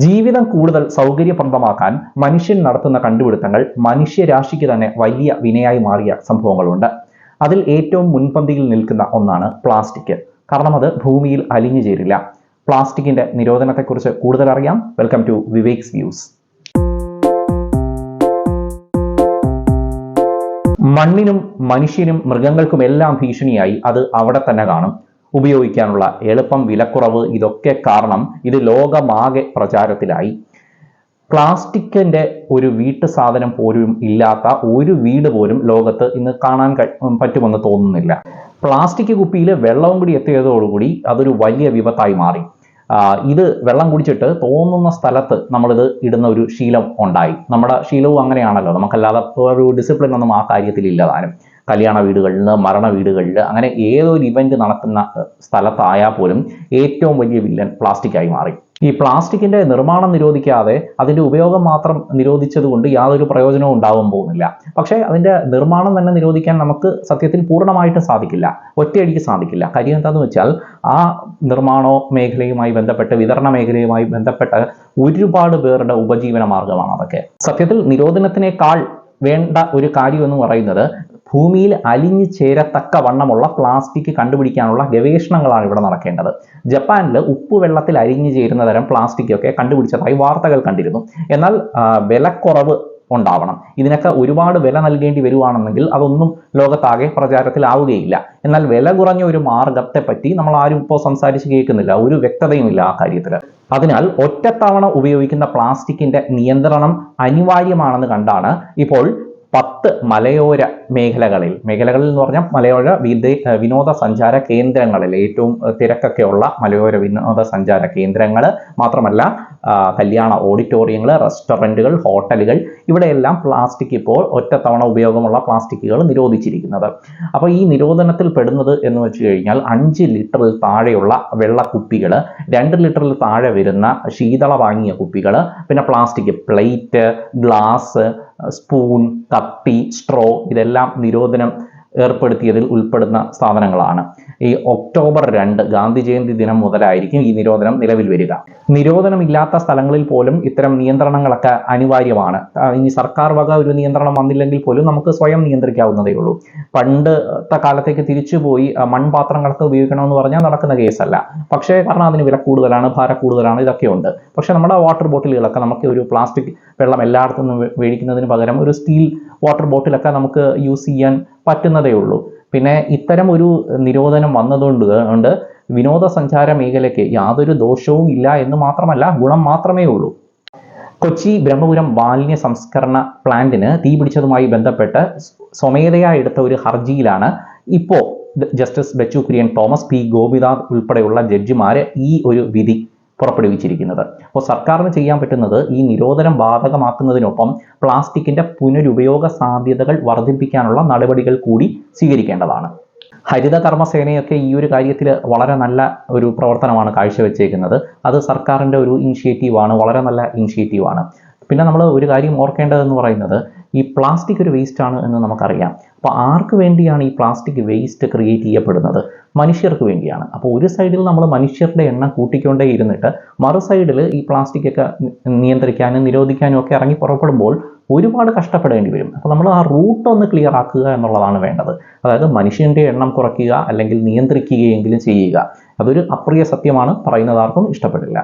ജീവിതം കൂടുതൽ സൗകര്യപ്രദമാക്കാൻ മനുഷ്യൻ നടത്തുന്ന കണ്ടുപിടുത്തങ്ങൾ മനുഷ്യരാശിക്ക് തന്നെ വലിയ വിനയായി മാറിയ സംഭവങ്ങളുണ്ട്. അതിൽ ഏറ്റവും മുൻപന്തിയിൽ നിൽക്കുന്ന ഒന്നാണ് പ്ലാസ്റ്റിക്. കാരണം അത് ഭൂമിയിൽ അലിഞ്ഞു ചേരില്ല. പ്ലാസ്റ്റിക്കിന്റെ നിരോധനത്തെക്കുറിച്ച് കൂടുതൽ അറിയാം. Welcome to Vivek's views. മണ്ണിനും മനുഷ്യനും മൃഗങ്ങൾക്കുമെല്ലാം ഭീഷണിയായി അത് അവിടെ തന്നെ കാണും. ഉപയോഗിക്കാനുള്ള എളുപ്പം, വിലക്കുറവ്, ഇതൊക്കെ കാരണം ഇത് ലോകമാകെ പ്രചാരത്തിലായി. പ്ലാസ്റ്റിക്കിന്റെ ഒരു വീട്ടു സാധനം പോലും ഇല്ലാത്ത ഒരു വീട് പോലും ലോകത്ത് ഇന്ന് കാണാൻ പറ്റുമെന്ന് തോന്നുന്നില്ല. പ്ലാസ്റ്റിക് കുപ്പിയിൽ വെള്ളവും കൂടി എത്തിയതോടുകൂടി അതൊരു വലിയ വിപത്തായി മാറി. ഇത് വെള്ളം കുടിച്ചിട്ട് തോന്നുന്ന സ്ഥലത്ത് നമ്മളിത് ഇടുന്ന ഒരു ശീലം ഉണ്ടായി. നമ്മുടെ ശീലവും അങ്ങനെയാണല്ലോ. നമുക്കല്ലാതെ ഒരു ഡിസിപ്ലിൻ ഒന്നും ആ കാര്യത്തിൽ ഇല്ലതാനും. കല്യാണ വീടുകളിൽ, മരണ വീടുകളിൽ, അങ്ങനെ ഏതൊരു ഇവന്റ് നടക്കുന്ന സ്ഥലത്തായാൽ പോലും ഏറ്റവും വലിയ വില്ലൻ പ്ലാസ്റ്റിക്കായി മാറി. ഈ പ്ലാസ്റ്റിക്കിന്റെ നിർമ്മാണം നിരോധിക്കാതെ അതിന്റെ ഉപയോഗം മാത്രം നിരോധിച്ചത് കൊണ്ട് യാതൊരു പ്രയോജനവും ഉണ്ടാവാൻ പോകുന്നില്ല. പക്ഷേ അതിന്റെ നിർമ്മാണം തന്നെ നിരോധിക്കാൻ നമുക്ക് സത്യത്തിൽ പൂർണ്ണമായിട്ട് സാധിക്കില്ല, ഒറ്റയടിക്ക് സാധിക്കില്ല. കാര്യം എന്താണെന്ന് വെച്ചാൽ ആ നിർമ്മാണ മേഖലയുമായി ബന്ധപ്പെട്ട്, വിതരണ മേഖലയുമായി ബന്ധപ്പെട്ട് ഒരുപാട് പേരുടെ ഉപജീവന മാർഗമാണ് അതൊക്കെ. സത്യത്തിൽ നിരോധനത്തിനേക്കാൾ വേണ്ട ഒരു കാര്യം എന്ന് പറയുന്നത് ഭൂമിയിൽ അലിഞ്ഞു ചേരത്തക്ക വണ്ണമുള്ള പ്ലാസ്റ്റിക് കണ്ടുപിടിക്കാനുള്ള ഗവേഷണങ്ങളാണ് ഇവിടെ നടക്കേണ്ടത്. ജപ്പാനിൽ ഉപ്പുവെള്ളത്തിൽ അലിഞ്ഞു ചേരുന്ന തരം പ്ലാസ്റ്റിക് ഒക്കെ കണ്ടുപിടിച്ചതായി വാർത്തകൾ കണ്ടിരുന്നു. എന്നാൽ വിലക്കുറവ് ഉണ്ടാവണം. ഇതിനൊക്കെ ഒരുപാട് വില നൽകേണ്ടി വരുവാണെന്നെങ്കിൽ അതൊന്നും ലോകത്താകെ പ്രചാരത്തിലാവുകയില്ല. എന്നാൽ വില കുറഞ്ഞ ഒരു മാർഗത്തെ പറ്റി നമ്മൾ ആരും ഇപ്പോൾ സംസാരിച്ച് കേൾക്കുന്നില്ല. ഒരു വ്യക്തതയുമില്ല ആ കാര്യത്തിൽ. അതിനാൽ ഒറ്റത്തവണ ഉപയോഗിക്കുന്ന പ്ലാസ്റ്റിക്കിന്റെ നിയന്ത്രണം അനിവാര്യമാണെന്ന് കണ്ടാണ് ഇപ്പോൾ 10 മലയോര മേഖലകളിൽ എന്ന് പറഞ്ഞാൽ മലയോര വിനോദസഞ്ചാര കേന്ദ്രങ്ങളിൽ, ഏറ്റവും തിരക്കൊക്കെയുള്ള മലയോര വിനോദസഞ്ചാര കേന്ദ്രങ്ങൾ മാത്രമല്ല, കല്യാണ ഓഡിറ്റോറിയങ്ങൾ, റെസ്റ്റോറൻറ്റുകൾ, ഹോട്ടലുകൾ, ഇവിടെയെല്ലാം പ്ലാസ്റ്റിക് ഇപ്പോൾ ഒറ്റത്തവണ ഉപയോഗമുള്ള പ്ലാസ്റ്റിക്കുകൾ നിരോധിച്ചിരിക്കുന്നത്. അപ്പോൾ ഈ നിരോധനത്തിൽ പെടുന്നത് എന്ന് വെച്ച് കഴിഞ്ഞാൽ 5 ലിറ്ററിൽ താഴെയുള്ള വെള്ളക്കുപ്പികൾ, 2 ലിറ്ററിൽ താഴെ വരുന്ന ശീതള വാങ്ങിയ കുപ്പികൾ, പിന്നെ പ്ലാസ്റ്റിക് പ്ലേറ്റ്, ഗ്ലാസ്, സ്പൂൺ, കത്തി, സ്ട്രോ, ഇതെല്ലാം നിരോധനം ഏർപ്പെടുത്തിയതിൽ ഉൾപ്പെടുന്ന സാധനങ്ങളാണ്. ഈ ഒക്ടോബർ 2 ഗാന്ധി ജയന്തി ദിനം മുതലായിരിക്കും ഈ നിരോധനം നിലവിൽ വരിക. നിരോധനമില്ലാത്ത സ്ഥലങ്ങളിൽ പോലും ഇത്തരം നിയന്ത്രണങ്ങളൊക്കെ അനിവാര്യമാണ്. ഇനി സർക്കാർ വക ഒരു നിയന്ത്രണം വന്നില്ലെങ്കിൽ പോലും നമുക്ക് സ്വയം നിയന്ത്രിക്കാവുന്നതേ ഉള്ളൂ. പണ്ടത്തെ കാലത്തേക്ക് തിരിച്ചുപോയി മൺപാത്രങ്ങളൊക്കെ ഉപയോഗിക്കണമെന്ന് പറഞ്ഞാൽ നടക്കുന്ന കേസല്ല. പക്ഷേ കാരണം അതിന് വില കൂടുതലാണ്, ഭാരം കൂടുതലാണ്, ഇതൊക്കെ ഉണ്ട്. പക്ഷെ നമ്മുടെ വാട്ടർ ബോട്ടിലുകളൊക്കെ നമുക്ക് ഒരു പ്ലാസ്റ്റിക് വെള്ളം എല്ലായിടത്തു നിന്നും മേടിക്കുന്നതിന് പകരം ഒരു സ്റ്റീൽ വാട്ടർ ബോട്ടിലൊക്കെ നമുക്ക് യൂസ് ചെയ്യാൻ പറ്റുന്നതേ ഉള്ളൂ. പിന്നെ ഇത്തരം ഒരു നിരോധനം വന്നതുകൊണ്ട് വിനോദസഞ്ചാര മേഖലയ്ക്ക് യാതൊരു ദോഷവും ഇല്ല എന്ന് മാത്രമല്ല, ഗുണം മാത്രമേ ഉള്ളൂ. കൊച്ചി ബ്രഹ്മപുരം മാലിന്യ സംസ്കരണ പ്ലാന്റിന് തീപിടിച്ചതുമായി ബന്ധപ്പെട്ട് സ്വമേധയാ എടുത്ത ഒരു ഹർജിയിലാണ് ഇപ്പോൾ justice Bechu Kurian, Thomas P Gopinath ഉൾപ്പെടെയുള്ള ജഡ്ജിമാർ ഈ ഒരു വിധി പുറപ്പെടുവിച്ചിരിക്കുന്നത്. അപ്പോൾ സർക്കാരിന് ചെയ്യാൻ പറ്റുന്നത് ഈ നിരോധനം ബാധകമാക്കുന്നതിനൊപ്പം പ്ലാസ്റ്റിക്കിന്റെ പുനരുപയോഗ സാധ്യതകൾ വർദ്ധിപ്പിക്കാനുള്ള നടപടികൾ കൂടി സ്വീകരിക്കേണ്ടതാണ്. ഹരിത കർമ്മസേനയൊക്കെ ഈ ഒരു കാര്യത്തിൽ വളരെ നല്ല ഒരു പ്രവർത്തനമാണ് കാഴ്ചവെച്ചേക്കുന്നത്. അത് സർക്കാരിൻ്റെ ഒരു ഇനിഷ്യേറ്റീവാണ്, വളരെ നല്ല ഇനിഷ്യേറ്റീവാണ്. പിന്നെ നമ്മൾ ഒരു കാര്യം ഓർക്കേണ്ടതെന്ന് പറയുന്നത്, ഈ പ്ലാസ്റ്റിക് ഒരു വേസ്റ്റാണ് എന്ന് നമുക്കറിയാം. അപ്പോൾ ആർക്ക് വേണ്ടിയാണ് ഈ പ്ലാസ്റ്റിക് വേസ്റ്റ് ക്രിയേറ്റ് ചെയ്യപ്പെടുന്നത്? മനുഷ്യർക്ക് വേണ്ടിയാണ്. അപ്പോൾ ഒരു സൈഡിൽ നമ്മൾ മനുഷ്യരുടെ എണ്ണം കൂട്ടിക്കൊണ്ടേ ഇരുന്നിട്ട് മറു സൈഡിൽ ഈ പ്ലാസ്റ്റിക് ഒക്കെ നിയന്ത്രിക്കാനും നിരോധിക്കാനും ഒക്കെ ഇറങ്ങി പുറപ്പെടുമ്പോൾ ഒരുപാട് കഷ്ടപ്പെടേണ്ടി വരും. അപ്പോൾ നമ്മൾ ആ റൂട്ട് ഒന്ന് ക്ലിയർ ആക്കുക എന്നുള്ളതാണ് വേണ്ടത്. അതായത് മനുഷ്യൻ്റെ എണ്ണം കുറയ്ക്കുക, അല്ലെങ്കിൽ നിയന്ത്രിക്കുകയെങ്കിലും ചെയ്യുക. അതൊരു അപ്രിയ സത്യമാണ്, പറയുന്നത് ആർക്കും ഇഷ്ടപ്പെടില്ല.